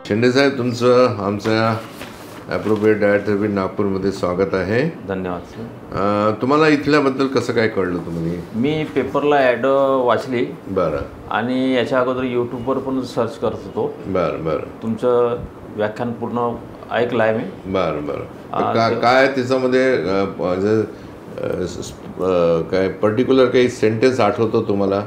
शिंदे साहेब, तुमचं आमच्या appropriate diet therapy नागपूरमध्ये स्वागत आहे. धन्यवाद सर. तुम्हाला इथल्याबद्दल कसं काय कळलं तुम्ही? मी पेपरला ॲड वाचली. बरं. आणि याच्या अगोदर यूट्यूबवर पण सर्च करत होतो. बरं बरं. तुमचं व्याख्यान पूर्ण ऐकलं आहे मी. बरं बरं. काय त्याच्यामध्ये काय पर्टिक्युलर काही सेंटेन्स आठवतो तुम्हाला?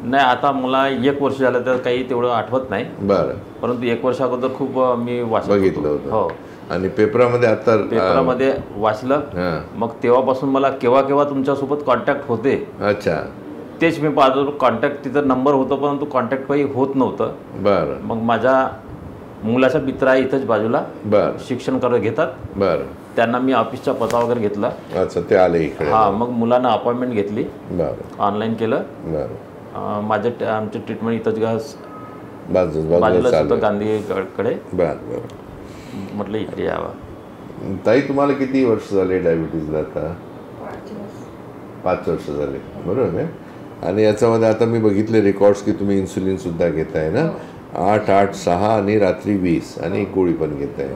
नाही, आता मला 1 वर्ष झालं तर काही तेवढं आठवत नाही. बरं. परंतु 1 वर्ष अगोदर खूप मी बघितलं होतं. हो. आणि पेपरामध्ये आता पेपरामध्ये वाचलं. मग तेव्हापासून मला केव्हा केव्हा तुमच्यासोबत कॉन्टॅक्ट होते. अच्छा. तेच मी पाहतो. कॉन्टॅक्ट तिथं नंबर होतं परंतु कॉन्टॅक्ट काही होत नव्हतं. बरं. मग माझ्या मुलाचा मित्र आहे इथंच बाजूला. बरं. शिक्षण करत घेतात. बरं. त्यांना मी ऑफिसचा पत्ता वगैरे घेतला. अच्छा, ते आले इकडे. हां, मग मुलांना अपॉइंटमेंट घेतली. बरं. ऑनलाईन केलं. बरं. आमचं ट्रीटमेंट इथंच बाजूलाच होतं गांधीकडे. बरं बरं. म्हटलं इकडे यावं. ताई, तुम्हाला किती वर्ष झाले डायबिटीजला? आता 5 वर्ष झाले, बरोबर आहे. आणि याच्यामध्ये आता मी बघितले रेकॉर्ड्स की तुम्ही इन्सुलिनसुद्धा घेताय ना. 8, 6 आणि रात्री 20 आणि एक गोळी पण घेताय.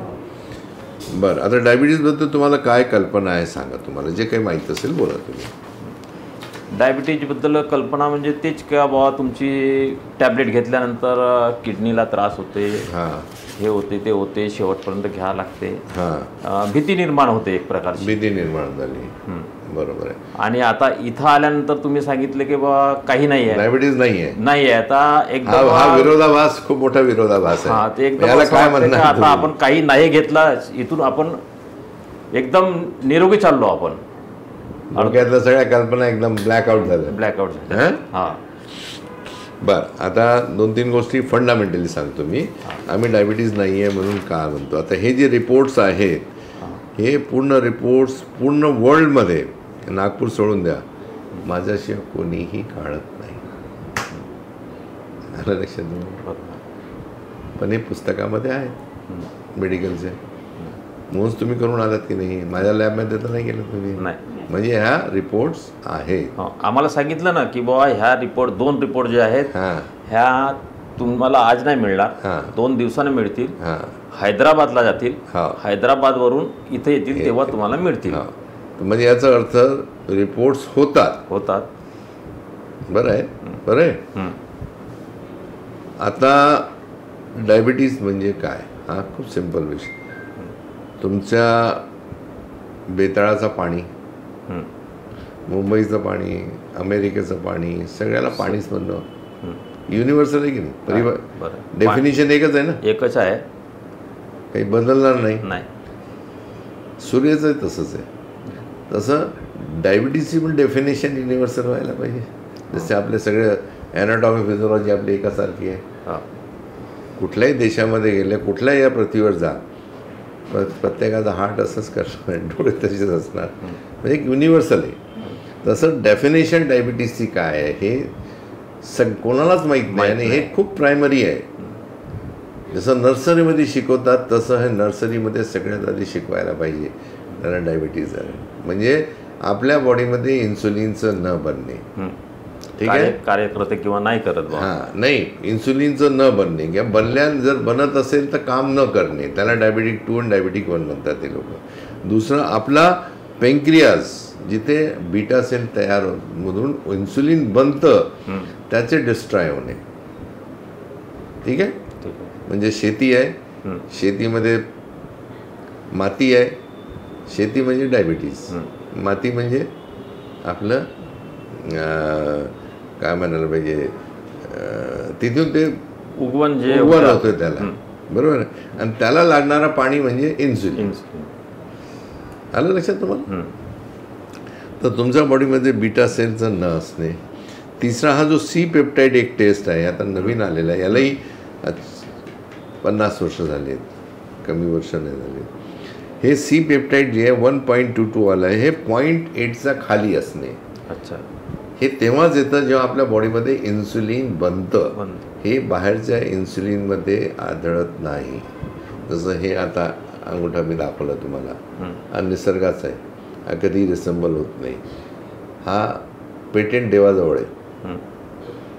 बरं. आता डायबिटीजबद्दल तुम्हाला काय कल्पना आहे सांगा. तुम्हाला जे काही माहीत असेल बोला तुम्ही. डायबिटीजबद्दल कल्पना म्हणजे तेच का बाबा तुमची टॅबलेट घेतल्यानंतर किडनीला त्रास होते, हे होते ते होते, शेवटपर्यंत घ्यावं लागते. भीती निर्माण होते, एक प्रकारची भीती निर्माण झाली. बरोबर आहे. आणि आता इथं आल्यानंतर तुम्ही सांगितलं की बाबा काही नाही आहे, डायबिटीज नाही आहे. आता एकदम हा विरोधाभास, खूप मोठा विरोधाभास आहे. ते एकदम काय म्हणणं, आता आपण काही नाही घेतला, इथून आपण एकदम निरोगी चाललो. आपण डोक्यातल्या सगळ्या कल्पना एकदम ब्लॅकआउट झाल्या. हां. बरं. आता 2-3 गोष्टी फंडामेंटली सांगतो मी. आम्ही डायबिटीज नाही आहे म्हणून का म्हणतो. आता हे जे रिपोर्ट्स आहेत, हे पूर्ण रिपोर्ट्स पूर्ण वर्ल्डमध्ये, नागपूर सोडून द्या, माझ्याशिवाय कोणीही काढत नाही. आलं लक्षात? पण हे पुस्तकामध्ये आहे मेडिकलचे. म्हणून तुम्ही करून आलात की नाही? माझ्या लॅबमध्ये तर नाही गेलं तुम्ही? नाही. म्हणजे ह्या रिपोर्ट्स आहे. आम्हाला सांगितलं ना की बाबा ह्या 2 रिपोर्ट जे आहेत ह्या तुम्हाला आज नाही मिळणार, 2 दिवसाने मिळतील. हैदराबादला जातील. हैदराबादवरून इथे येतील तेव्हा तुम्हाला मिळतील. म्हणजे याचा अर्थ रिपोर्ट्स होतात. बरं आहे. बरं आहे. आता डायबिटीज म्हणजे काय? हा खूप सिंपल विषय. तुमच्या बेताळाचं पाणी, मुंबईचं पाणी, अमेरिकेचं पाणी, सगळ्याला पाणीच म्हणणं युनिव्हर्सल आहे की नाही? डेफिनेशन एकच आहे ना? एकच आहे, काही बदलणार नाही. सूर्याचं तसंच आहे. तसं डायबिटीजची पण डेफिनेशन युनिव्हर्सल व्हायला पाहिजे. जसे आपले सगळे ॲनाटॉमी फिजिओलॉजी आपली एकासारखी आहे. कुठल्याही देशामध्ये गेले, कुठल्याही या पृथ्वीवर जा, प्रत्येकाचा हार्ट असंच करणार, डोळे तसेच असणार. म्हणजे एक युनिव्हर्सल आहे. तसं डेफिनेशन डायबिटीजची काय आहे हे कोणालाच माहीत नाही. आणि हे खूप प्रायमरी आहे. जसं नर्सरीमध्ये शिकवतात तसं हे नर्सरीमध्ये सगळ्यात आधी शिकवायला पाहिजे. त्याला डायबिटीज आहे म्हणजे आपल्या बॉडीमध्ये इन्सुलिनचं न बनणे. ठीक आहे. कार्यकर्ते किंवा नाही करत. नाही, इन्सुलिनचं न बनणे किंवा जर बनत असेल तर काम न करणे, त्याला डायबिटिक 2 आणि डायबिटिक 1 म्हणतात ते लोक. दुसरं आपला पेंक्रियाज, जिथे बीटा सेल तयार मधून इन्सुलिन बनतं, त्याचे डिस्ट्रॉय होणे. ठीक आहे. म्हणजे शेती आहे, शेतीमध्ये माती आहे. शेती म्हणजे डायबिटीज, माती म्हणजे आपलं काय म्हणायला पाहिजे, तिथून ते उगवण होतं त्याला. बरोबर आहे. आणि त्याला लागणारा पाणी म्हणजे इन्सुलिन. आलं लक्षात तुम्हाला? तर तुमच्या बॉडीमध्ये बीटा सेलचं न असणे. तिसरा हा जो सी पेप्टाईड एक टेस्ट आहे, आता नवीन आलेला आहे, यालाही 50 वर्ष झाली आहेत, कमी वर्ष नाही झाली. हे सी पेप्टाईड जे आहे 1.22 वाला आहे, हे 0.8च्या खाली असणे. अच्छा. हे तेव्हाच येतं जेव्हा आपल्या बॉडीमध्ये इन्सुलिन बनतं. हे बाहेरच्या इन्सुलिनमध्ये आढळत नाही. जसं हे आता अंगुठा मी दाखवला तुम्हाला, हा निसर्गाचा आहे, हा कधी रिसेंबल होत नाही. हा पेटेंट देवाजवळ आहे,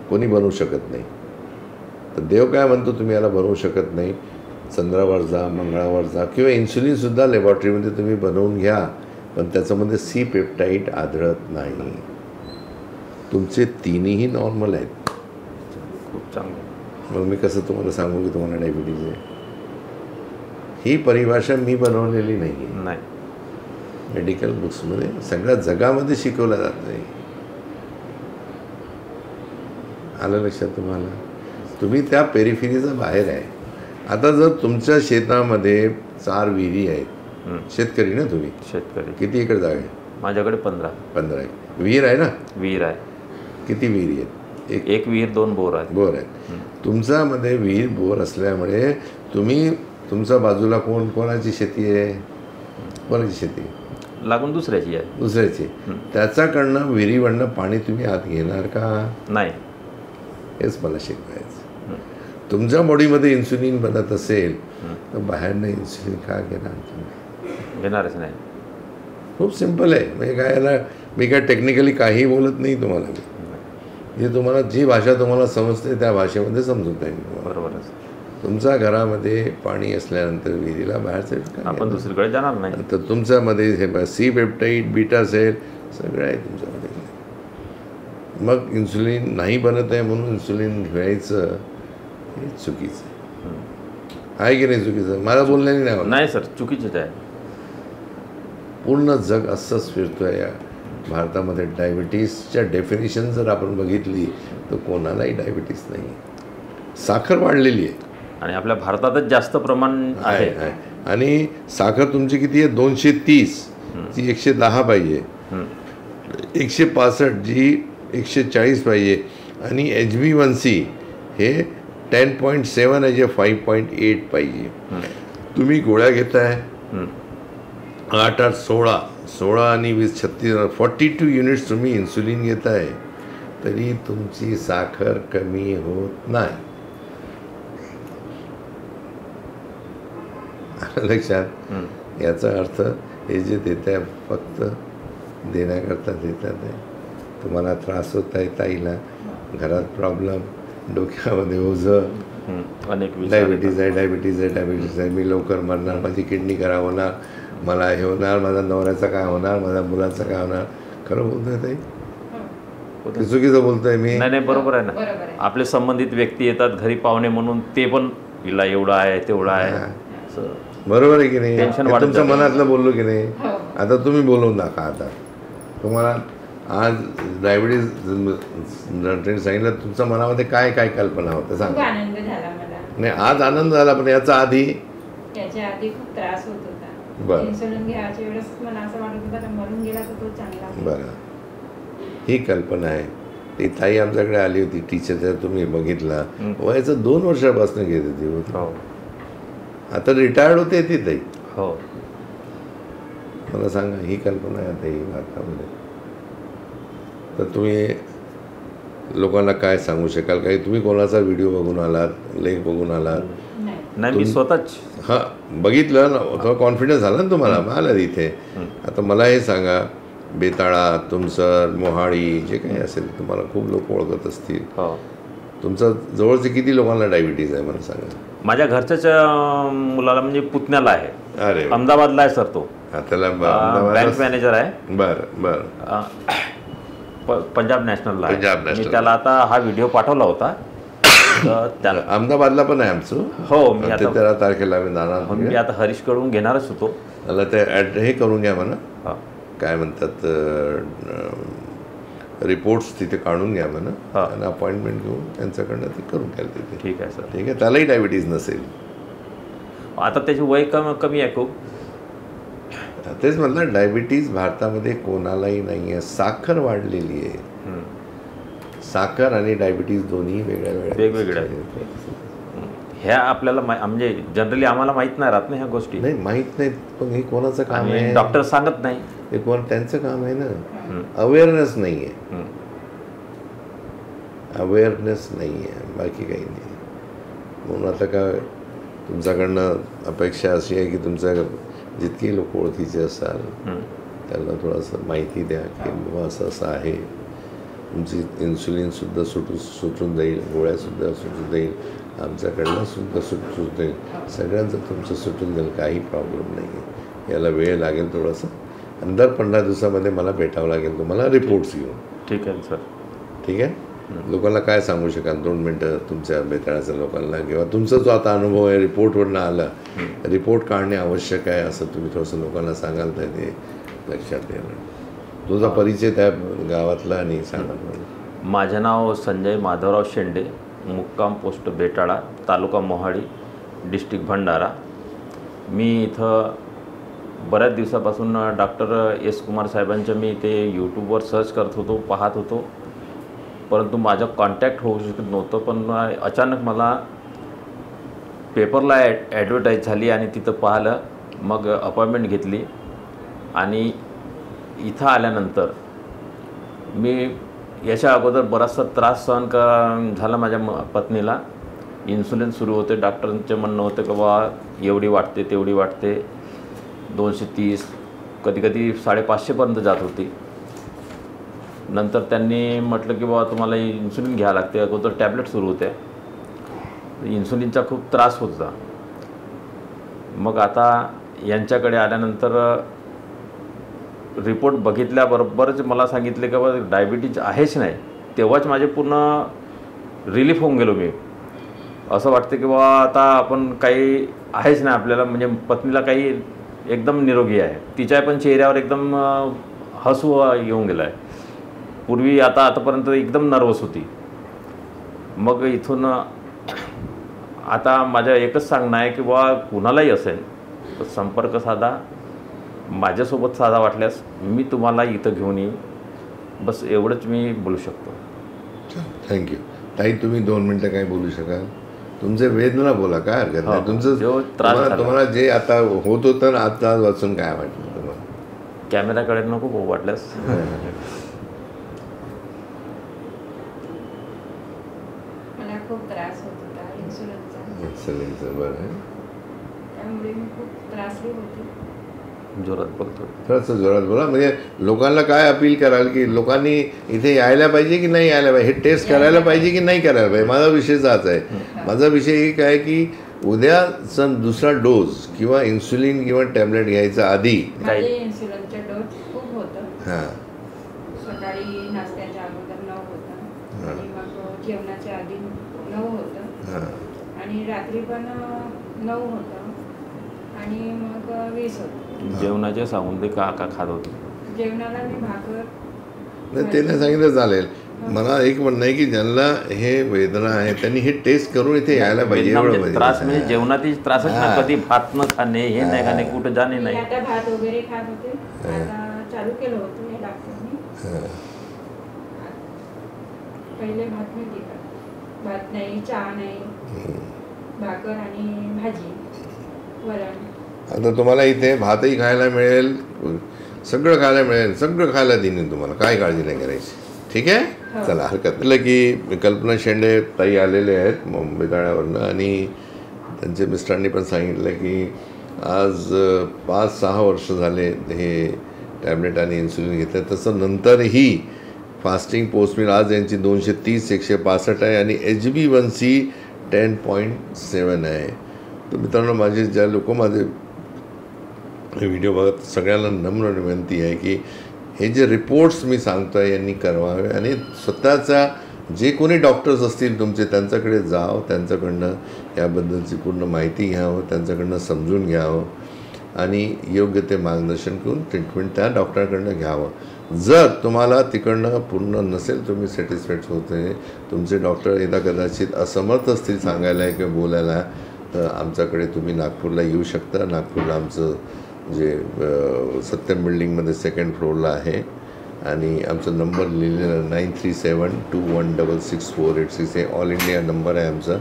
कोणी बनवू शकत नाही. तर देव काय म्हणतो, तुम्ही याला बनवू शकत नाही, चंद्रावर जा, मंगळावर जा, किंवा इन्सुलिनसुद्धा लॅबॉरेटरीमध्ये तुम्ही बनवून घ्या, पण त्याच्यामध्ये सी पेप्टाईड आढळत नाही. तुमचे तिन्ही नॉर्मल आहेत. खूप चांगलं. मग मी कसं तुम्हाला सांगू की तुम्हाला डायबिटीज आहे? ही परिभाषा मी बनवलेली नाही. मेडिकल बुक्समध्ये सगळ्या जगामध्ये शिकवलं जात नाही. आलं लक्षात तुम्हाला? तुम्ही त्या पेरिफेरीचा बाहेर आहे. आता जर तुमच्या शेतामध्ये 4 विहिरी आहेत, शेतकरी ना तुम्ही? शेतकरी. किती एकर जागा आहे? माझ्याकडे 15 आहे. विहीर आहे ना? विहीर आहे. किती विहिरी आहेत? एक विहीर, 2 बोर आहेत. बोर आहेत. तुमच्यामध्ये विहीर बोर असल्यामुळे तुम्ही तुमच्या बाजूला कोणाची शेती आहे? कोणाची शेती? लागून दुसऱ्याची आहे. दुसऱ्याची. त्याच्याकडनं विहिरीवरनं पाणी तुम्ही आत घेणार का? नाही. हेच मला शिकवायचं. तुमच्या बॉडीमध्ये इन्सुलिन बनत असेल तर बाहेरनं इन्सुलिन का घेणार तुम्ही? घेणारच नाही. खूप सिम्पल आहे. म्हणजे काय याला मी काय टेक्निकली काही बोलत नाही तुम्हाला. जे तुम्हाला जी भाषा तुम्हाला समजते त्या भाषेमध्ये समजत आहे. बरोबरच. तुमच्या घरामध्ये पाणी असल्यानंतर विहिरीला बाहेरचं आपण दुसरीकडे जाणार नाही. तर तुमच्यामध्ये हे सी पेप्टाईड, बीटा सेल सगळं आहे तुमच्यामध्ये. मग इन्सुलिन नाही बनत आहे म्हणून इन्सुलिन घ्यायचं हे चुकीचं आहे की नाही? चुकीचं मला बोलण्याने नाही सर, चुकीचंच आहे. पूर्ण जग असंच फिरतो आहे. या भारतामध्ये डायबिटीसच्या डेफिनेशन जर आपण बघितली तर कोणालाही डायबिटीस नाही आहे. साखर वाढलेली आहे आणि आपल्या भारतातच जास्त प्रमाण आहे. आणि साखर तुमची किती आहे? 230. ती 110 पाहिजे. 165 जी 140 पाहिजे. आणि HbA1c हे 10.7 आहे, जे 5.8 पाहिजे. तुम्ही गोळ्या घेताय 8 8 16 आणि 20 36 42 युनिट्स तुम्ही इन्सुलिन घेताय तरी तुमची साखर कमी होत नाही. लक्षात? याचा अर्थ हे जे देत आहे फक्त देण्याकरता देतात आहे. तुम्हाला त्रास होत आहे, ताईला घरात प्रॉब्लेम, डोक्यामध्ये ओझं, डायबिटीज आहे, मी लवकर मरणार, माझी किडनी खराब होणार, मला हे होणार, माझ्या नवऱ्याचं काय होणार, माझ्या मुलाचं काय होणार. खरं बोलतोय ताई? चुकीचं बोलतोय मी? नाही, बरोबर आहे ना. आपले संबंधित व्यक्ती येतात घरी पाहुणे म्हणून, ते पण हिला एवढं आहे तेवढं आहे. बरोबर आहे की नाही? टेन्शन तुमच्या मनातलं बोललो की नाही? आता तुम्ही बोलवून दाखवा. आता तुम्हाला आज डायबिटीज सांगितलं, तुमच्या मनामध्ये काय काय कल्पना होतं सांगा. आनंद झाला मला. नाही, आज आनंद झाला, पण याच्या आधी खूप त्रास होत होता. बरं. इन्सुलिन घ्यायच्या वेळेस मला असं वाटत होतं की मरून गेला तर तो चांगला. बरं, ही कल्पना आहे. ती ताई आमच्याकडे आली होती, टीचर, तुम्ही बघितला, वयाचं 2 वर्षापासून घेत होती. आता रिटायर्ड होते ती ताई. हो. मला सांगा, ही कल्पना आहे ताई भारतामध्ये. तर तुम्ही लोकांना काय सांगू शकाल? काही तुम्ही कोणाचा व्हिडिओ बघून आलात, लेख बघून आलात? नाही, मी स्वतःच बघितलं ना, थोडा कॉन्फिडन्स झाला ना तुम्हाला. आला इथे. आता मला हे सांगा, बेताळा, तुमसर, मोहाडी जे काही असेल, तुम्हाला खूप लोक ओळखत असतील. तुमचं जवळचे किती लोकांना डायबिटीज आहे मला सांगा? माझ्या घरच्याच मुलाला, म्हणजे पुतण्याला आहे. अरे, अहमदाबादला आहे सर तो. त्याला बँक मॅनेजर आहे. बरं. पंजाब नॅशनलला आहे. मी त्याला आता हा व्हिडिओ पाठवला होता. त्याला अहमदाबादला पण आहे आमचं. हो, मी आता 13 तारखेला मी जाणार. मी आता हरीशकडून घेणारच होतो. त्याला ते हे करून घ्या म्हणा, काय म्हणतात, रिपोर्ट्स तिथे काढून घ्या म्हणा, आणि अपॉइंटमेंट घेऊन त्यांच्याकडनं ते करून घ्याल तिथे. ठीक आहे सर. ठीक आहे. त्यालाही डायबिटीज नसेल. आता त्याची वय कमी आहे खूप. तेच म्हटलं, डायबिटीज भारतामध्ये कोणालाही नाही आहे. साखर वाढलेली आहे. साखर आणि डायबिटीज दोन्ही वेगवेगळ्या ह्या आपल्याला म्हणजे जनरली आम्हाला माहीत नाही राहत ना ह्या गोष्टी. नाही, माहीत नाहीत, पण हे कोणाचं काम आहे? डॉक्टर सांगत नाही. हे त्यांचं काम आहे ना. अवेअरनेस नाही आहे. अवेअरनेस नाही आहे, बाकी काही नाही. म्हणून आता काय तुमच्याकडनं अपेक्षा अशी आहे की तुमच्या जितके लोक ओळखीचे असाल त्यांना थोडंसं माहिती द्या की बाबा असं असं आहे. तुमची इन्सुलिनसुद्धा सुटून जाईल, गोळ्यासुद्धा सुटून जाईल. आमच्याकडनं सुद्धा सुटेल, सगळ्यांचं तुमचं सुटून जाईल, काही प्रॉब्लेम नाही आहे. याला वेळ लागेल थोडंसं, अंदर 15 दिवसामध्ये मला भेटावं लागेल तुम्हाला रिपोर्ट्स घेऊन. ठीक आहे सर. ठीक आहे. लोकांना काय सांगू शकाल 2 मिनटं तुमच्या बेताळाच्या लोकांना, किंवा तुमचा जो आता अनुभव आहे रिपोर्टवरनं आला, रिपोर्ट काढणे आवश्यक आहे असं तुम्ही थोडंसं लोकांना सांगाल तर ते लक्षात येणार. तुझा परिचय त्या गावातला आणि सांगा. माझे नाव संजय माधवराव शेंडे, मुक्काम पोस्ट बेटाळा, तालुका मोहाडी, डिस्ट्रिक्ट भंडारा. मी इथं बऱ्याच दिवसापासून डॉक्टर एस कुमार साहेबांच्या मी इथे यूट्यूबवर सर्च करत होतो, पाहत होतो, परंतु माझं कॉन्टॅक्ट होऊ शकत नव्हतं. पण अचानक मला पेपरला ॲडव्हर्टाईज झाली आणि तिथं पाहिलं, मग अपॉइंटमेंट घेतली आणि इथं आल्यानंतर मी याच्या अगोदर बराचसा त्रास सहन झाला माझ्या पत्नीला. इन्सुलिन सुरू होते, डॉक्टरांचे म्हणणं होतं की बा एवढी वाटते तेवढी वाटते, 230 कधी कधी 550पर्यंत जात होती. नंतर त्यांनी म्हटलं की बाबा तुम्हाला इन्सुलिन घ्यावं लागते. अगोदर टॅब्लेट सुरू होत्या, इन्सुलिनचा खूप त्रास होत होता. मग आता यांच्याकडे आल्यानंतर रिपोर्ट बघितल्याबरोबरच मला सांगितले की बाबा डायबिटीज आहेच नाही. तेव्हाच माझे पूर्ण रिलीफ होऊन गेलो मी. असं वाटतं की बाबा आता आपण काही आहेच नाही आपल्याला, म्हणजे पत्नीला काही एकदम निरोगी आहे, तिच्या पण चेहऱ्यावर एकदम हसू येऊन गेला आहे. पूर्वी आतापर्यंत एकदम नर्वस होती. मग इथून आता माझं एकच सांगणं आहे की बा कुणालाही असेल तर संपर्क साधा, माझ्यासोबत साधा, वाटल्यास मी तुम्हाला इथं घेऊन येईन. बस एवढंच मी बोलू शकतो. थँक्यू. ताई तुम्ही 2 मिनटं काय बोलू शकाल? तुमचे वेदना बोला, काय हरकत नाही. तुमचं तुम्हाला जे आता होत होतं ना, आता वाचून काय वाटलं तुम्हाला? कॅमेराकडे नको बघू वाटल्यास. मला खूप त्रास होत होता इन्सुलिनचा. बरं आहे. त्यामुळे मी खूप त्रासली होते. जोरात बोलतो, थोडंसं जोरात बोला. म्हणजे लोकांना काय अपील कराल की लोकांनी इथे यायला पाहिजे की नाही यायला पाहिजे, हे टेस्ट करायला पाहिजे की नाही करायला पाहिजे? माझा विषय हाच आहे. माझा विषय एक आहे की उद्याचा दुसरा डोस किंवा इन्सुलिन किंवा टॅबलेट घ्यायचा आधी माझे इन्सुलिनचा डोस खूप होतं. हां, सकाळी नाश्त्याच्या अगोदर 9 होतं आणि मग जेवणाच्या आधी 9 होतं आणि रात्री पण 9 होतं आणि मग 20 होतं. जेवणाचे सांगून दे का खात होते. जेवणाला मी भाकर नाही ते नाही सांगितलं चालेल. मला एक म्हणणं आहे की ज्यांना हे वेदना आहे त्यांनी हे टेस्ट करून इथे यायला पाहिजे. एवढं त्रास म्हणजे जेवणाची त्रासच ना, कधी भात न खाणे, हे नाही खाणे, कुठं जाणे नाही. आता भात वगैरे खात होते, आता चालू केलं होतं या डॉक्टरने. पहिले भात नाही खात, भात नाही, चहा नाही, भाकर आणि भाजी, वरण. आता तुम्हाला इथे भातही खायला मिळेल, सगळं खायला मिळेल, सगळं खायला देईन तुम्हाला, काय काळजी नाही करायची. ठीक आहे, चला हरकत नाही. की कल्पना शेंडे ताई आलेले आहेत मुंबई ठाण्यावरनं आणि त्यांच्या मिस्टरांनी पण सांगितलं की आज 5-6 वर्ष झाले हे टॅबलेट आणि इन्सुलिन घेतलं. तसं नंतरही फास्टिंग पोस्ट मील आज यांची 230, 165 आहे आणि HbA1c 10.7 आहे. तर मित्रांनो, माझे ज्या लोक माझे व्हिडिओ बघत सगळ्यांना नम्र विनंती आहे की हे जे रिपोर्ट्स मी सांगतो आहे यांनी करवावे आणि स्वतःचा जे कोणी डॉक्टर्स असतील तुमचे त्यांच्याकडे जावं, त्यांच्याकडनं याबद्दलची पूर्ण माहिती घ्यावं, त्यांच्याकडनं समजून घ्यावं आणि योग्य ते मार्गदर्शन करून ट्रीटमेंट त्या डॉक्टरांकडनं घ्यावं. जर तुम्हाला तिकडनं पूर्ण नसेल, तुम्ही सॅटिस्फाईड होते, तुमचे डॉक्टर एकदा कदाचित असमर्थ असतील सांगायला किंवा बोलायला, तर आमच्याकडे तुम्ही नागपूरला येऊ शकता. नागपूरला आमचं जे सत्यम बिल्डिंगमध्ये 2nd फ्लोअरला आहे आणि आमचा नंबर लिहिलेला 9372164886 हे ऑल इंडिया नंबर आहे आमचा.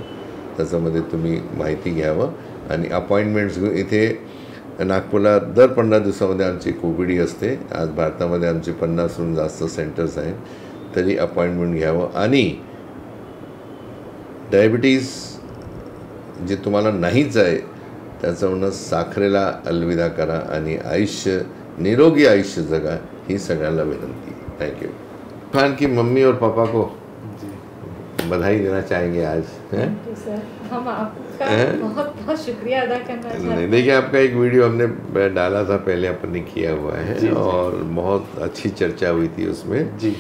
त्याच्यामध्ये तुम्ही माहिती घ्यावं आणि अपॉइंटमेंट्स घेऊन इथे नागपूरला दर 15 दिवसामध्ये आमची कोविडी असते. आज भारतामध्ये आमचे 50हून जास्त सेंटर्स आहेत, तरी अपॉइंटमेंट घ्यावं. आणि डायबिटीज जे तुम्हाला नाहीच आहे त्याचं म्हणणं साखरेला अलविदा करा आणि निरोगी आयुष्य जगा, ही सगळ्यांना विनंती. Thank you. खान की मम्मी और पापा को बधाई देना चाहेंगे आज? सर हम आपका बहुत बहुत शुक्रिया अदा करना चाहते हैं। देखिए, आपका एक वीडियो हमने डाला था पहले, अपन ने किया हुआ है और बहुत अच्छी चर्चा हुई थी उसमें जी।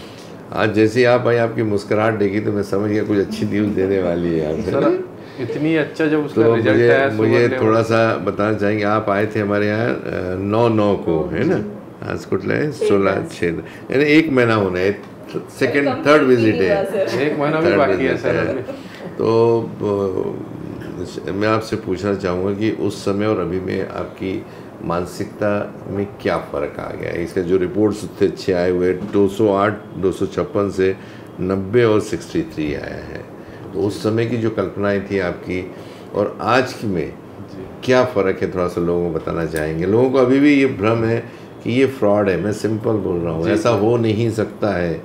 आज जैसे आप भाई आपकी मुस्कुराहट देखी तो मैं समझ गया कुछ अच्छी न्यूज़ देने वाली है आप। इतनी अच्छा जब उसका रिजल्ट आया, मुझे थोड़ा सा बताना चाहेंगे, आप आए थे हमारे यहाँ 9/9 को, है ना? आज कुटला है 16/6, यानी 1 महीना होना है, सेकंड थर्ड विजिट है, 1 महीना भी बाकी है सर। तो मैं आपसे पूछना चाहूँगा कि उस समय और अभी में आपकी मानसिकता में क्या फ़र्क आ गया है? इसका जो रिपोर्ट्स उतने अच्छे आए हुए, 208 256 से 90 और 63 आया है, तो उस समय की जो कल्पनाएं थी आपकी और आज की में क्या फ़र्क है, थोड़ा सा लोगों को बताना चाहेंगे? लोगों को अभी भी ये भ्रम है कि ये फ्रॉड है, मैं सिंपल बोल रहा हूँ, ऐसा हो नहीं सकता है।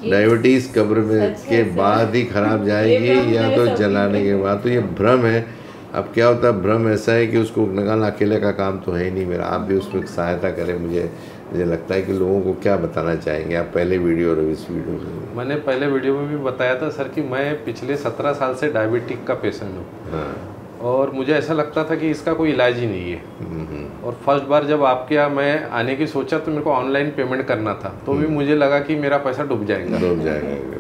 डायबिटीज़ कब्र में के बाद ही खराब जाएगी या तो जलाने के बाद, तो ये भ्रम है। अब क्या होता है, भ्रम ऐसा है कि उसको निकालना अकेले का काम तो है ही नहीं मेरा, आप भी उसमें सहायता करें। मुझे लगता है कि लोगों को क्या बताना चाहेंगे आप पहले वीडियो और इस वीडियो में? मैंने पहले वीडियो में भी बताया था सर कि मैं पिछले 17 साल से डायबिटिक का पेशेंट हूँ। हाँ। और मुझे ऐसा लगता था कि इसका कोई इलाज ही नहीं है। और फर्स्ट बार जब आपके यहाँ मैं आने की सोचा तो मेरे को ऑनलाइन पेमेंट करना था, तो भी मुझे लगा कि मेरा पैसा डूब जाएगा।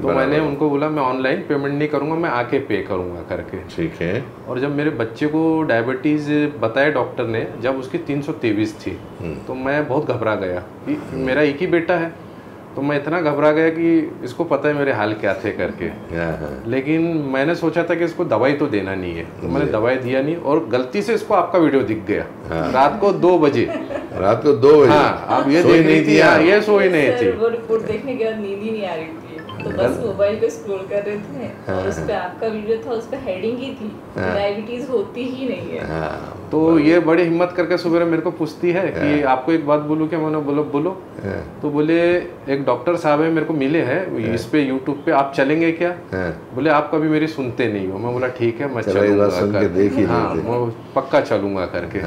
तो मैंने उनको बोला मैं ऑनलाइन पेमेंट नहीं करूँगा, मैं आके पे करूँगा करके। ठीक है। और जब मेरे बच्चे को डायबिटीज़ बताया डॉक्टर ने, जब उसकी 323 थी, तो मैं बहुत घबरा गया कि मेरा एक ही बेटा है, तो मैं इतना घबरा गया कि इसको पता है मेरे हाल क्या थे करके। लेकिन मैंने सोचा था कि इसको दवाई तो देना नहीं है, तो मैंने दवाई दिया नहीं और गलती से इसको आपका वीडियो दिख गया। रात को 2 बजे। रात को 2 बजे? हाँ, अब ये देख रही थी, ये सोई नहीं थी। वो रिपोर्ट देखने के बाद नींद ही नहीं आ रही थी, तो बस मोबाइल पे स्क्रॉल कर रहे थे और उस पे आपका वीडियो था, उस पे हेडिंग ही थी डायबिटीज होती ही नहीं है। तो ये बड़ी हिम्मत करके सुबह मेरे को पूछती है कि आपको एक बात बोलूं क्या? मैंने बोलो। तो बोले एक डॉक्टर साहब है मेरे को मिले हैं इस पे यूट्यूब पे, आप चलेंगे क्या? बोले आप कभी मेरी सुनते नहीं हो। मैं बोला ठीक है मैं चलूंगा, हाँ मैं पक्का चलूंगा करके।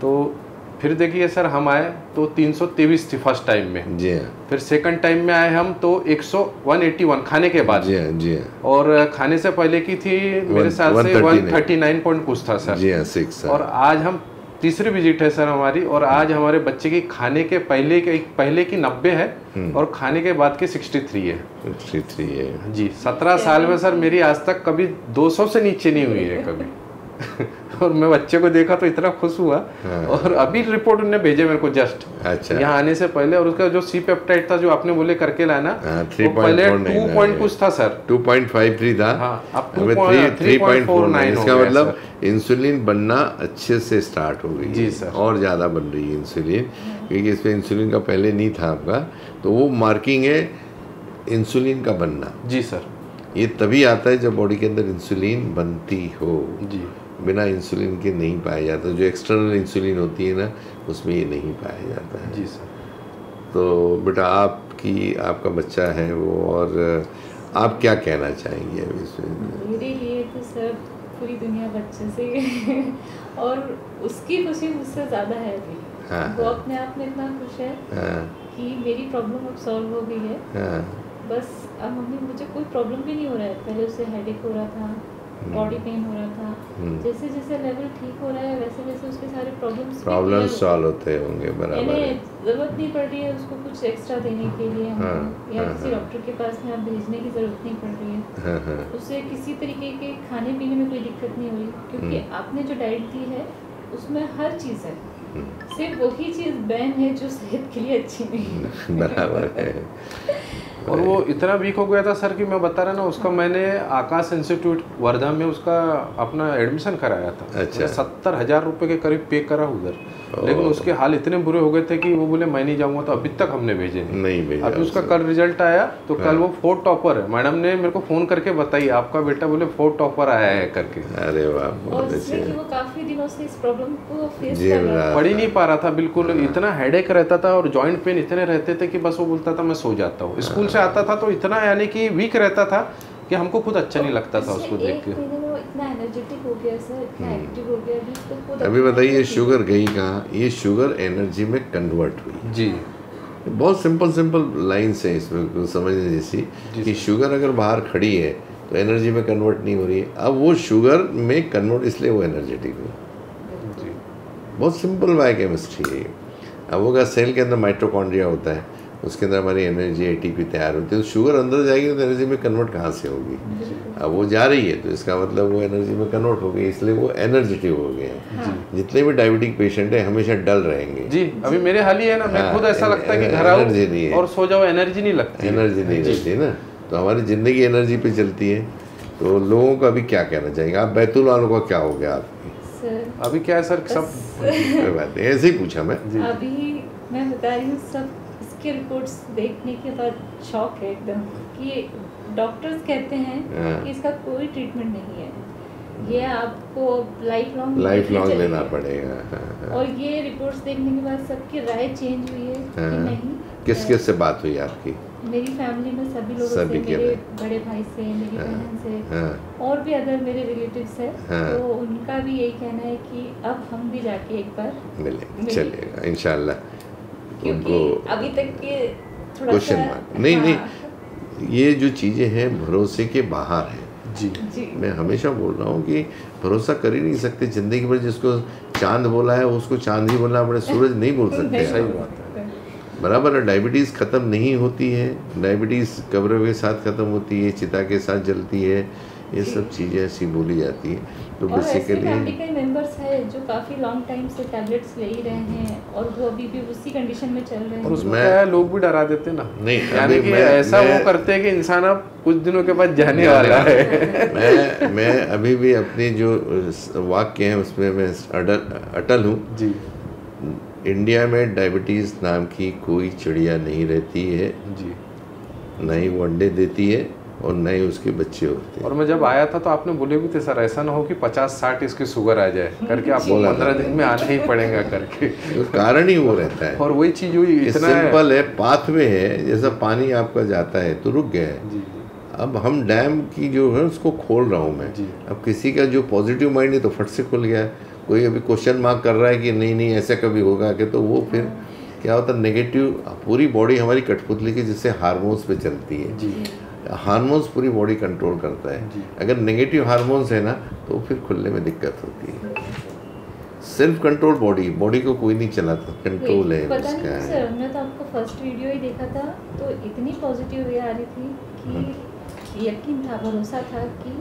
तो फिर देखिए सर, हम आए तो 323 थी फर्स्ट टाइम में जी। फिर सेकंड टाइम में आए हम तो 181 खाने के बाद जी। और खाने से पहले की थी मेरे साथ से 139 पॉइंट कुछ था सर जी, 6। और आज हम तीसरी विजिट है सर हमारी, और आज हमारे बच्चे की खाने के पहले की 90 है और खाने के बाद के 63 है। 63 है जी। 17 साल में सर मेरी आज तक कभी 200 से नीचे नहीं हुई है कभी। और मैं बच्चे को देखा तो इतना खुश हुआ। और अभी रिपोर्ट उन्होंने भेजे मेरे को जस्ट यहाँ आने से पहले, और उसका जो सी पेप्टाइड था जो आपने बोले करके लाना, तो पहले 2 पॉइंट कुछ था सर, 2.53 था, अब 3.49। इसका मतलब इंसुलिन बनना अच्छे से स्टार्ट हो गई जी सर, और ज़्यादा बन रही है इंसुलिन, क्योंकि इस पर इंसुलिन का पहले नहीं था आपका, तो वो मार्किंग है इंसुलिन का बनना जी सर। ये तभी आता है जब बॉडी के अंदर इंसुलिन बनती हो जी, बिना इंसुलिन के नहीं पाया जाता। जो एक्सटर्नल इंसुलिन होती है ना, उसमें ये नहीं पाया जाता है जी सर। तो बेटा आपका बच्चा है वो, और आप क्या कहना चाहेंगे अभी इसमें? मेरे लिए तो सर पूरी दुनिया बच्चे से और उसकी खुशी मुझसे ज़्यादा है अभी। वो अपने आप में इतना खुश है कि मेरी प्रॉब्लम अब सॉल्व हो गई है। बस अब मम्मी मुझे कोई प्रॉब्लम भी नहीं हो रहा है। पहले उससे हेडेक हो रहा था, बॉडी पेन हो रहा था, जैसे जैसे लेवल ठीक हो रहा है वैसे वैसे उसके सारे प्रॉब्लम्स सॉल्व होते होंगे बराबर है। जरूरत नहीं पड़ रही है उसको कुछ एक्स्ट्रा देने के लिए या किसी डॉक्टर के पास में आप भेजने की जरूरत नहीं पड़ रही है। उससे किसी तरीके के खाने पीने में कोई दिक्कत नहीं हो रही, क्योंकि आपने जो डाइट दी है उसमें हर चीज़ है, सिर्फ वही चीज़ बैन है जो सेहत के लिए अच्छी नहीं है। बराबर है। और वो इतना वीक हो गया था सर कि मैं बता रहा ना, उसका मैंने आकाश इंस्टीट्यूट वर्धा में उसका अपना एडमिशन कराया था। अच्छा। 70,000 रुपये के करीब पे करा उधर, लेकिन उसके हाल इतने बुरे हो गए थे कि वो बोले मैं नहीं जाऊंगा, तो अभी तक हमने भेजे नहीं भेजा। अभी उसका कल रिजल्ट आया तो कल वो 4th टॉपर है। मैडम ने मेरे को फोन करके बताई आपका बेटा बोले 4th टॉपर आया है करके। अरे वाह, बहुत अच्छे। वो काफी दिनों से इस प्रॉब्लम को फेस कर रहा था, पढ़ ही नहीं पा रहा था बिल्कुल, इतना हेडेक रहता था और जॉइंट पेन इतने रहते थे कि बस वो बोलता था मैं सो जाता हूँ। स्कूल से आता था तो इतना यानी कि वीक रहता था कि हमको खुद अच्छा नहीं लगता था उसको देख के। इतना एनर्जेटिक हो गया सर, इतना एक्टिव हो गया। अभी बताइए शुगर गई कहाँ? ये शुगर एनर्जी में कन्वर्ट हुई जी। बहुत सिंपल लाइन्स है इसमें समझने जैसी कि शुगर अगर बाहर खड़ी है तो एनर्जी में कन्वर्ट नहीं हो रही है। अब वो शुगर में कन्वर्ट, इसलिए वो एनर्जेटिक हुई। बहुत सिंपल बायोकेमिस्ट्री है। अब वो का सेल के अंदर माइटोकॉन्ड्रिया होता है, उसके अंदर हमारी एनर्जी एटीपी तैयार होती है, तो शुगर अंदर जाएगी तो एनर्जी में कन्वर्ट कहाँ से होगी? अब वो जा रही है तो इसका मतलब वो एनर्जी में कन्वर्ट हो गई, इसलिए वो एनर्जेटिक हो गए हैं। जितने भी डायबिटिक पेशेंट है हमेशा डल रहेंगे जी। अभी मेरे हाल ही है ना, मैं खुद ऐसा लगता है कि घर आओ और सो जाओ, एनर्जी नहीं लगती, एनर्जी नहीं रहती ना। तो हमारी ज़िंदगी एनर्जी पे चलती है। तो लोगों का भी क्या कहना चाहेंगे आप? बैतूल वालों का क्या हो गया आपकी? अभी क्या है सर, सब कोई बात नहीं, ऐसे ही पूछा मैं। अभी मैं बता रही हूँ, सब इसके रिपोर्ट्स देखने के बाद शॉक है एकदम कि डॉक्टर्स कहते हैं कि इसका कोई ट्रीटमेंट नहीं है, ये आपको लाइफ लॉन्ग लेना पड़ेगा। और ये रिपोर्ट्स देखने के बाद सबकी राय चेंज हुई है कि नहीं। किस से बात हुई आपकी? मेरी फैमिली में सभी लोगों से, मेरे बड़े भाई से, मेरी बहन से, और भी अदर मेरे रिलेटिव्स है, तो उनका भी यही कहना है कि अब हम भी जाके एक बार मिले चलेगा इंशाल्लाह। क्योंकि अभी तक के थोड़ा क्वेश्चन मार्क नहीं, ये जो चीज़ें हैं भरोसे के बाहर है। जी मैं हमेशा बोल रहा हूँ कि भरोसा कर ही नहीं सकते ज़िंदगी भर। जिसको चांद बोला है उसको चांद ही बोलना पड़े, सूरज नहीं बोल सकते। सही बात है, बराबर है। डायबिटीज़ ख़त्म नहीं होती है, डायबिटीज़ कब्र के साथ ख़त्म होती है, चिता के साथ जलती है, ये सब चीज़ें ऐसी बोली जाती हैं। तो बेसिकली फैमिली के मेंबर्स है जो काफ़ी लॉन्ग टाइम से टैबलेट्स ले ही रहे हैं और वो अभी भी उसी कंडीशन में चल रहे हैं। और उसमें क्या है, लोग भी डरा देते हैं ना, नहीं यानी कि ऐसा वो करते हैं कि इंसान अब कुछ दिनों के बाद जाने वाला है। मैं अभी भी अपनी जो वाक्य हैं उसमें मैं अटल हूँ जी। इंडिया में डायबिटीज़ नाम की कोई चिड़िया नहीं रहती है जी, न ही वो अंडे देती है और न ही उसके बच्चे होते हैं। और मैं जब आया था तो आपने बोले भी थे सर, ऐसा ना हो कि 50-60 इसकी शुगर आ जाए करके, आपको 15 दिन में आना ही पड़ेगा करके। तो कारण ही वो रहता है। और वही चीज़ हुई, इतना सिंपल है, पाथवे है। जैसा पानी आपका जाता है तो रुक गया है। जी। अब हम डैम की जो है उसको खोल रहा हूँ मैं। अब किसी का जो पॉजिटिव माइंड है तो फट से खुल गया। कोई अभी क्वेश्चन मार्क कर रहा है कि नहीं ऐसा कभी होगा कि, तो वो फिर क्या होता है नेगेटिव। पूरी बॉडी हमारी कठपुतली की जिससे हार्मोन्स पे चलती है जी। हार्मोन्स पूरी बॉडी कंट्रोल करता है। अगर नेगेटिव हार्मोन्स है ना तो फिर खुलने में दिक्कत होती है। सेल्फ कंट्रोल बॉडी को कोई नहीं चलाता, कंट्रोल है पता उसका। नहीं सर, मैं तो आपका फर्स्ट वीडियो ही देखा था तो इतनी पॉजिटिव वे आ रही थी कि यकीन था, भरोसा था कि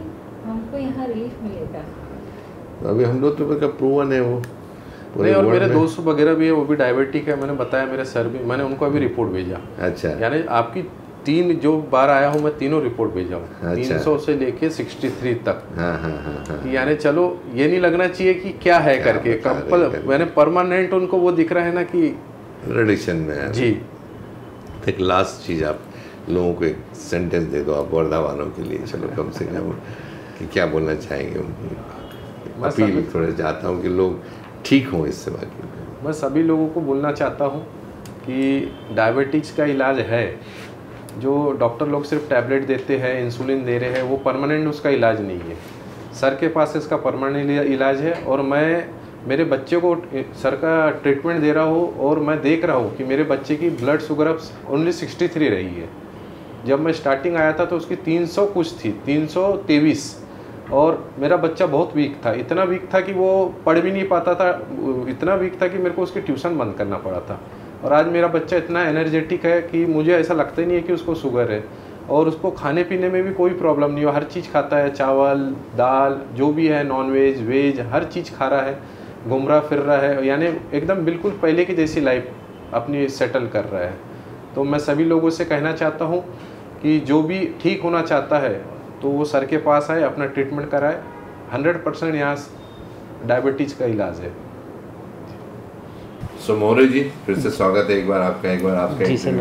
हमको यहाँ रिलीफ मिलेगा। अभी हम लोग तो का प्रूवन है वो। नहीं, और मेरे दोस्त वगैरह भी है, वो भी डायबिटिक है। मैंने बताया, मेरे सर भी, मैंने उनको अभी रिपोर्ट भेजा। अच्छा। यानी आपकी 3 जो बार आया हूँ मैं, तीनों रिपोर्ट भेजा हूँ। अच्छा। 300 से लेके 63 तक। हाँ। यानी चलो ये नहीं लगना चाहिए कि क्या है करके, मैंने परमानेंट उनको वो दिख रहा है ना कि रिडक्शन में जी। एक लास्ट चीज़ आप लोगों को एक सेंटेंस दे दो आप वर्धा वालों के लिए, चलो कम से कम कि क्या बोलना चाहेंगे। अपील थोड़ा चाहता हूँ कि लोग ठीक हों इससे। बाकी मैं सभी लोगों को बोलना चाहता हूँ कि डायबिटीज़ का इलाज है। जो डॉक्टर लोग सिर्फ टैबलेट देते हैं, इंसुलिन दे रहे हैं, वो परमानेंट उसका इलाज नहीं है। सर के पास इसका परमानेंट इलाज है। और मैं मेरे बच्चे को सर का ट्रीटमेंट दे रहा हूँ और मैं देख रहा हूँ कि मेरे बच्चे की ब्लड शुगर अब ओनली 63 रही है। जब मैं स्टार्टिंग आया था तो उसकी 300 कुछ थी, 323। और मेरा बच्चा बहुत वीक था, इतना वीक था कि वो पढ़ भी नहीं पाता था, इतना वीक था कि मेरे को उसकी ट्यूशन बंद करना पड़ा था। और आज मेरा बच्चा इतना एनर्जेटिक है कि मुझे ऐसा लगता ही नहीं है कि उसको शुगर है। और उसको खाने पीने में भी कोई प्रॉब्लम नहीं हो, हर चीज़ खाता है, चावल दाल जो भी है, नॉन वेज वेज हर चीज़ खा रहा है, घूम रहा फिर रहा है, यानी एकदम बिल्कुल पहले की जैसी लाइफ अपनी सेटल कर रहा है। तो मैं सभी लोगों से कहना चाहता हूँ कि जो भी ठीक होना चाहता है तो वो सर के पास आए, अपना ट्रीटमेंट कराए। 100% यहाँ डायबिटीज़ का इलाज है। सो मौर्य जी, फिर से स्वागत है एक बार आपका जी सर।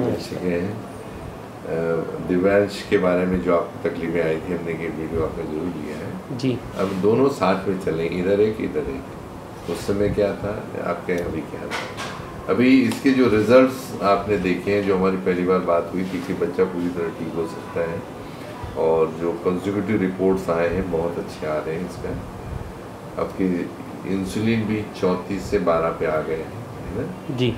दिव्यांश के बारे में जो आपको तकलीफें आई थी, हमने ये वीडियो आपने जरूर लिया है जी। अब दोनों साथ में चलें, इधर एक। उस समय क्या था आपके, अभी क्या था? अभी इसके जो रिजल्ट्स आपने देखे हैं, जो हमारी पहली बार बात हुई थी कि बच्चा पूरी तरह ठीक हो सकता है, और जो कंसेक्यूटिव रिपोर्ट्स आए हैं बहुत अच्छे आ रहे हैं इसमें। आपकी इंसुलिन भी 34 से 12 पे आ गए हैं, है ना जी।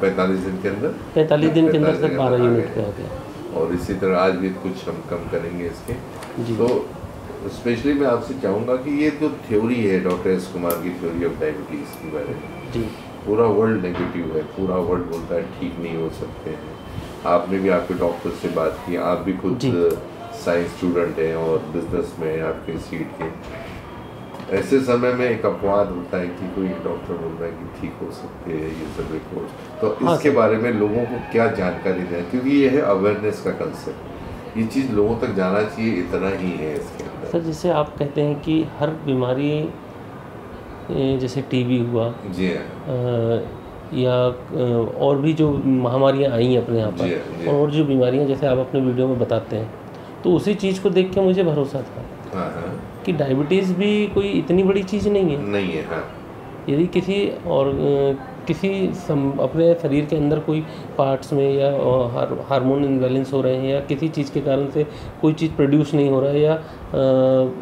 45 दिन के अंदर 45 दिन के अंदर 12 यूनिट पे आ गया। और इसी तरह आज भी कुछ हम कम करेंगे इसके जी। तो स्पेशली मैं आपसे चाहूँगा कि ये जो थ्योरी है डॉक्टर एस कुमार की थ्योरी ऑफ डायबिटीज़ के बारे में जी, पूरा वर्ल्ड नेगेटिव है, पूरा वर्ल्ड बोलता है ठीक नहीं हो सकते हैं। आपने भी आपके डॉक्टर से बात की, आप भी खुद साइंस स्टूडेंट हैं और बिजनेस में आपके सीट के। ऐसे समय में एक अपवाद होता है कि कोई डॉक्टर बोल रहा है कि ठीक हो सकते हैं ये सब रिपोर्ट, तो इसके बारे में लोगों को क्या जानकारी दें, क्योंकि ये है अवेयरनेस का कंसेप्ट, ये चीज़ लोगों तक जाना चाहिए, इतना ही है इसके अंदर। सर जैसे आप कहते हैं कि हर बीमारी जैसे टीबी हुआ जी या और भी जो महामारियाँ आई हैं अपने यहाँ पर, और जो बीमारियाँ जैसे आप अपने वीडियो में बताते हैं, तो उसी चीज़ को देख के मुझे भरोसा था कि डायबिटीज़ भी कोई इतनी बड़ी चीज़ नहीं है। हाँ। यदि किसी और अपने शरीर के अंदर कोई पार्ट्स में या हार्मोन इम्बैलेंस हो रहे हैं या किसी चीज़ के कारण से कोई चीज़ प्रोड्यूस नहीं हो रहा है या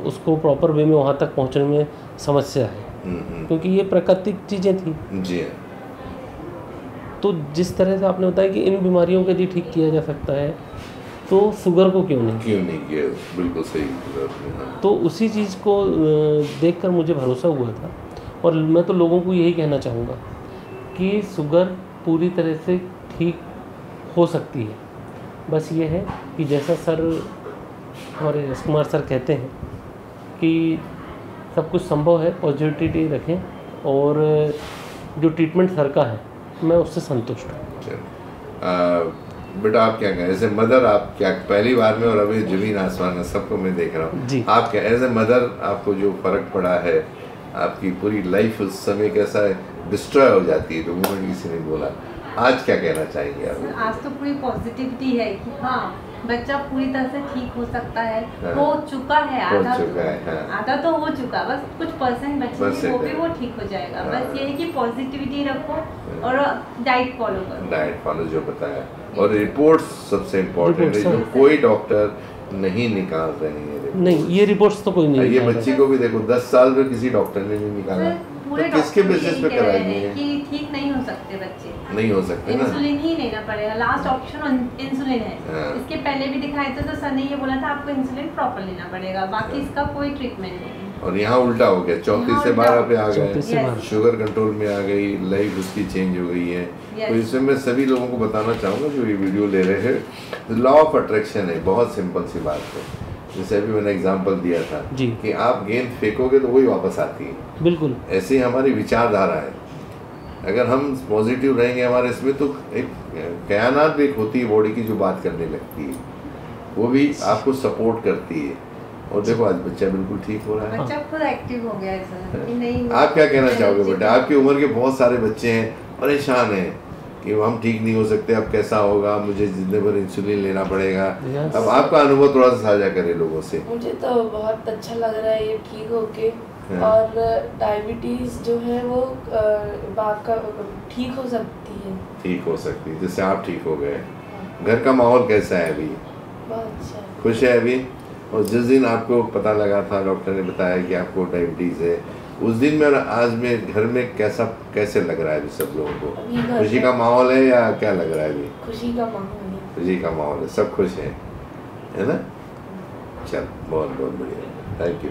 उसको प्रॉपर वे में वहाँ तक पहुँचने में समस्या है, क्योंकि ये प्राकृतिक चीज़ें थी। जी। तो जिस तरह से आपने बताया कि इन बीमारियों को यदि ठीक किया जा सकता है तो शुगर को क्यों नहीं किया, बिल्कुल सही। तो उसी चीज़ को देखकर मुझे भरोसा हुआ था, और मैं तो लोगों को यही कहना चाहूँगा कि शुगर पूरी तरह से ठीक हो सकती है। बस ये है कि जैसा सर हमारे एस कुमार सर कहते हैं कि सब कुछ संभव है, पॉजिटिविटी रखें, और जो ट्रीटमेंट सर का है मैं उससे संतुष्ट हूँ। बेटा आप क्या कहें, एज ए मदर आप क्या पहली बार में, और अभी ज़मीन आसमान है सबको मैं देख रहा हूँ, आप क्या एज ए मदर आपको जो फ़र्क पड़ा है, आपकी पूरी लाइफ उस समय कैसा डिस्ट्रॉय हो जाती है तो मोमेंट किसी ने बोला, आज क्या कहना चाहेंगे आप? आज तो पूरी पॉजिटिविटी है कि हाँ बच्चा पूरी तरह से ठीक हो सकता है। हाँ, हो चुका है, हाँ। आधा तो हो चुका, बस कुछ परसेंट बचे वो भी वो ठीक हो जाएगा। हाँ, बस ये है कि पॉजिटिविटी रखो और डाइट फॉलो करो। डाइट फॉलो जो बताया, और रिपोर्ट्स सबसे इम्पोर्टेंट है, जो कोई डॉक्टर नहीं निकाल रहे हैं। नहीं, ये रिपोर्ट्स तो कोई नहीं। ये बच्ची को भी देखो 10 साल में किसी डॉक्टर ने नहीं निकाला, पूरे तो किसके बेसिस पे कराएंगे? कि ठीक नहीं हो सकते बच्चे, नहीं हो सकते ना, इंसुलिन ही लेना पड़ेगा, लास्ट ऑप्शन इंसुलिन है। हाँ। इसके पहले भी दिखाए थे तो सर ने ये बोला था आपको इंसुलिन प्रॉपर लेना पड़ेगा, बाकी इसका कोई ट्रीटमेंट नहीं। और यहाँ उल्टा हो गया, 34 से 12 पे आ गए, 34 से 12। शुगर कंट्रोल में आ गई, लाइफ उसकी चेंज हो गई है। तो इसमें मैं सभी लोगों को बताना चाहूँगा जो ये वीडियो ले रहे हैं, लॉ ऑफ अट्रैक्शन है, बहुत सिंपल सी बात है। जैसे अभी मैंने एग्जांपल दिया था कि आप गेंद फेंकोगे तो वही वापस आती है, बिल्कुल ऐसे ही हमारी विचारधारा है। अगर हम पॉजिटिव रहेंगे हमारे इसमें, तो एक कायनात भी एक होती है बॉडी की जो बात करने लगती है, वो भी आपको सपोर्ट करती है। और देखो आज बच्चा बिल्कुल ठीक हो रहा है, बच्चा खुद एक्टिव हो गया है सर। नहीं, आप क्या कहना चाहोगे बेटा? आपकी उम्र के बहुत सारे बच्चे हैं, परेशान हैं कि हम ठीक नहीं हो सकते, अब कैसा होगा, मुझे जिंदगी भर इंसुलिन लेना पड़ेगा। अब आपका अनुभव थोड़ा सा साझा करें लोगों से। मुझे तो बहुत अच्छा लग रहा है ये ठीक होके, और डायबिटीज जो है वो ठीक हो सकती है। ठीक हो सकती है, जैसे आप ठीक हो गए। घर का माहौल कैसा है अभी? बहुत अच्छा है। खुश है अभी? और जिस दिन आपको पता लगा था, डॉक्टर ने बताया कि आपको डायबिटीज़ है, उस दिन में और आज में घर में कैसे लग रहा है अभी सब लोगों को? खुशी का माहौल है या क्या लग रहा है अभी? खुशी का माहौल है। खुशी का माहौल है, सब खुश हैं, है ना? चल बहुत बहुत बढ़िया, थैंक यू।